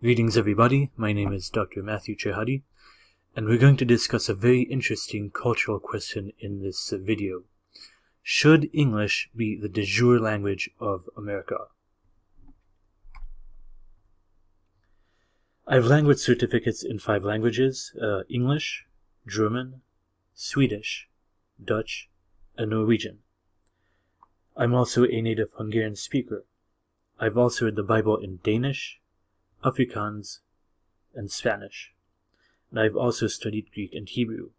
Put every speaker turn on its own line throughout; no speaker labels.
Greetings everybody, my name is Dr. Matthew Chehadi, and we're going to discuss a very interesting cultural question in this video. Should English be the de jure language of America? I have language certificates in 5 languages, English, German, Swedish, Dutch, and Norwegian. I'm also a native Hungarian speaker. I've also read the Bible in Danish, Afrikaans, and Spanish, and I've also studied Greek and Hebrew.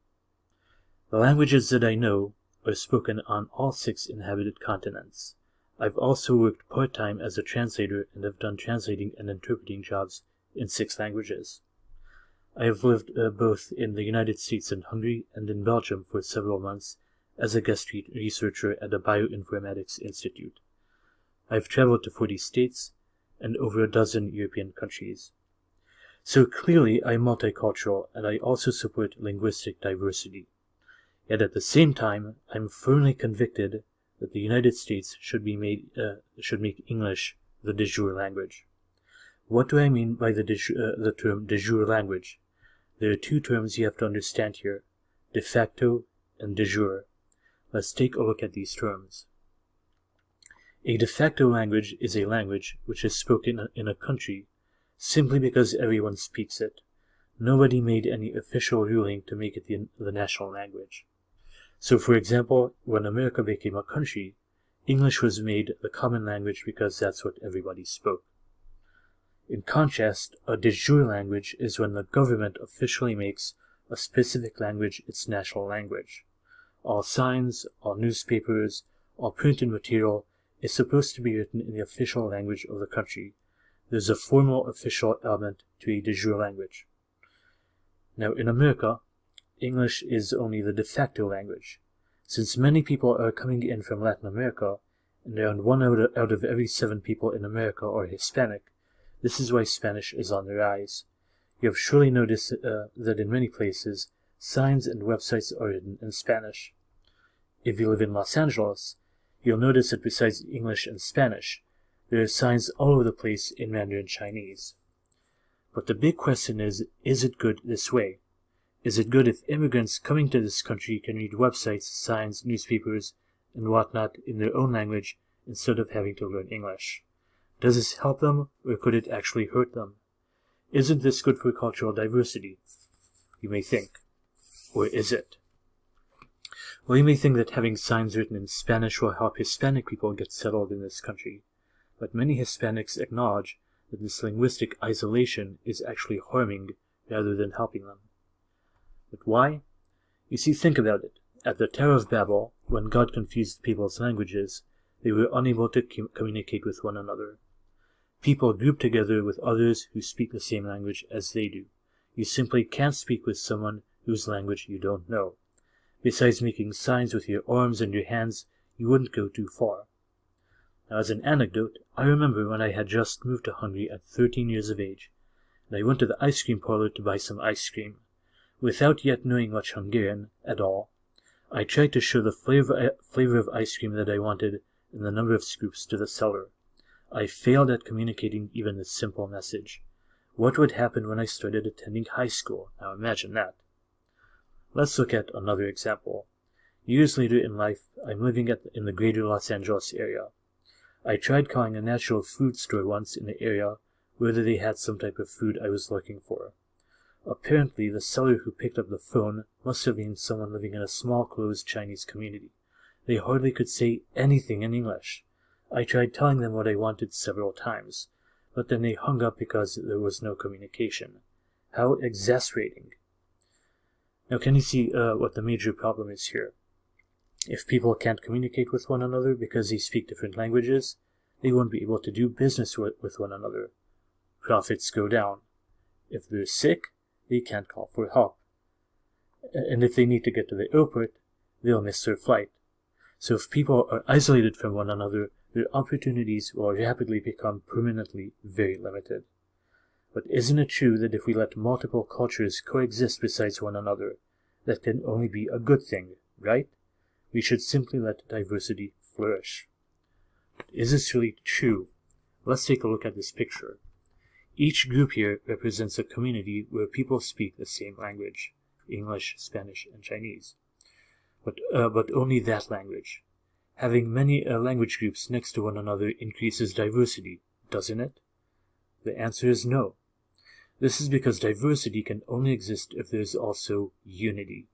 The languages that I know are spoken on all 6 inhabited continents. I've also worked part-time as a translator and have done translating and interpreting jobs in 6 languages. I have lived both in the United States and Hungary and in Belgium for several months as a guest researcher at a bioinformatics institute. I've traveled to 40 states and over a dozen European countries. So clearly I'm multicultural, and I also support linguistic diversity. Yet at the same time, I'm firmly convicted that the United States should make English the de jure language. What do I mean by the term de jure language? There are 2 terms you have to understand here, de facto and de jure. Let's take a look at these terms. A de facto language is a language which is spoken in a country simply because everyone speaks it. Nobody made any official ruling to make it the national language. So, for example, when America became a country, English was made the common language because that's what everybody spoke. In contrast, a de jure language is when the government officially makes a specific language its national language. All signs, all newspapers, all printed material is supposed to be written in the official language of the country. There's a formal official element to a de jure language. Now in America, English is only the de facto language. Since many people are coming in from Latin America, and around 1 out of every 7 people in America are Hispanic, this is why Spanish is on the rise. You have surely noticed that in many places, signs and websites are written in Spanish. If you live in Los Angeles, you'll notice that besides English and Spanish, there are signs all over the place in Mandarin Chinese. But the big question is it good this way? Is it good if immigrants coming to this country can read websites, signs, newspapers, and whatnot in their own language instead of having to learn English? Does this help them, or could it actually hurt them? Isn't this good for cultural diversity? You may think. Or is it? Well, you may think that having signs written in Spanish will help Hispanic people get settled in this country, but many Hispanics acknowledge that this linguistic isolation is actually harming rather than helping them. But why? You see, think about it. At the Tower of Babel, when God confused people's languages, they were unable to communicate with one another. People group together with others who speak the same language as they do. You simply can't speak with someone whose language you don't know. Besides making signs with your arms and your hands, you wouldn't go too far. Now, as an anecdote, I remember when I had just moved to Hungary at 13 years of age, and I went to the ice cream parlor to buy some ice cream. Without yet knowing much Hungarian at all, I tried to show the flavor of ice cream that I wanted and the number of scoops to the seller. I failed at communicating even this simple message. What would happen when I started attending high school? Now imagine that. Let's look at another example. Years later in life, I'm living in the greater Los Angeles area. I tried calling a natural food store once in the area whether they had some type of food I was looking for. Apparently, the seller who picked up the phone must have been someone living in a small closed Chinese community. They hardly could say anything in English. I tried telling them what I wanted several times, but then they hung up because there was no communication. How exasperating. Now, can you see what the major problem is here? If people can't communicate with one another because they speak different languages, they won't be able to do business with one another. Profits go down. If they're sick, they can't call for help. And if they need to get to the airport, they'll miss their flight. So if people are isolated from one another, their opportunities will rapidly become permanently very limited. But isn't it true that if we let multiple cultures coexist besides one another, that can only be a good thing, right? We should simply let diversity flourish. Is this really true? Let's take a look at this picture. Each group here represents a community where people speak the same language, English, Spanish, and Chinese. But only that language. Having many language groups next to one another increases diversity, doesn't it? The answer is no. This is because diversity can only exist if there is also unity.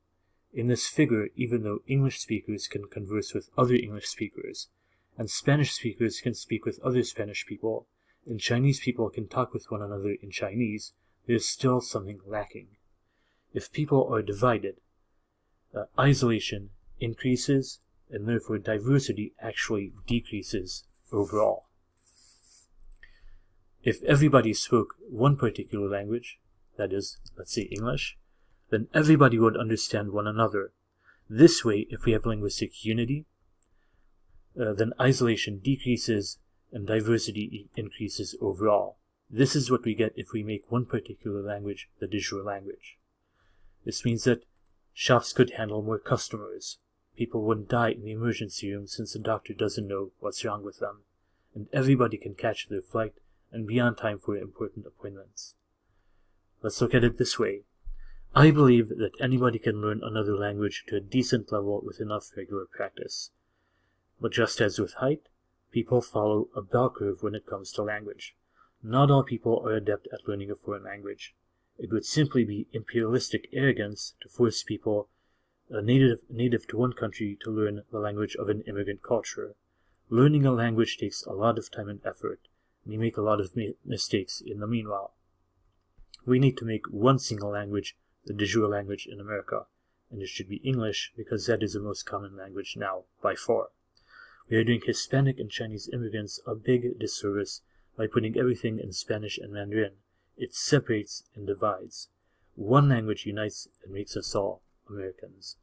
In this figure, even though English speakers can converse with other English speakers, and Spanish speakers can speak with other Spanish people, and Chinese people can talk with one another in Chinese, there is still something lacking. If people are divided, isolation increases, and therefore diversity actually decreases overall. If everybody spoke one particular language, that is, let's say English, then everybody would understand one another. This way, if we have linguistic unity, then isolation decreases and diversity increases overall. This is what we get if we make one particular language the de jure language. This means that shops could handle more customers. People wouldn't die in the emergency room since the doctor doesn't know what's wrong with them, and everybody can catch their flight and be on time for important appointments. Let's look at it this way. I believe that anybody can learn another language to a decent level with enough regular practice. But just as with height, people follow a bell curve when it comes to language. Not all people are adept at learning a foreign language. It would simply be imperialistic arrogance to force people native to one country to learn the language of an immigrant culture. Learning a language takes a lot of time and effort, and you make a lot of mistakes in the meanwhile. We need to make one single language the de jure language in America, and it should be English because that is the most common language now, by far. We are doing Hispanic and Chinese immigrants a big disservice by putting everything in Spanish and Mandarin. It separates and divides. One language unites and makes us all Americans.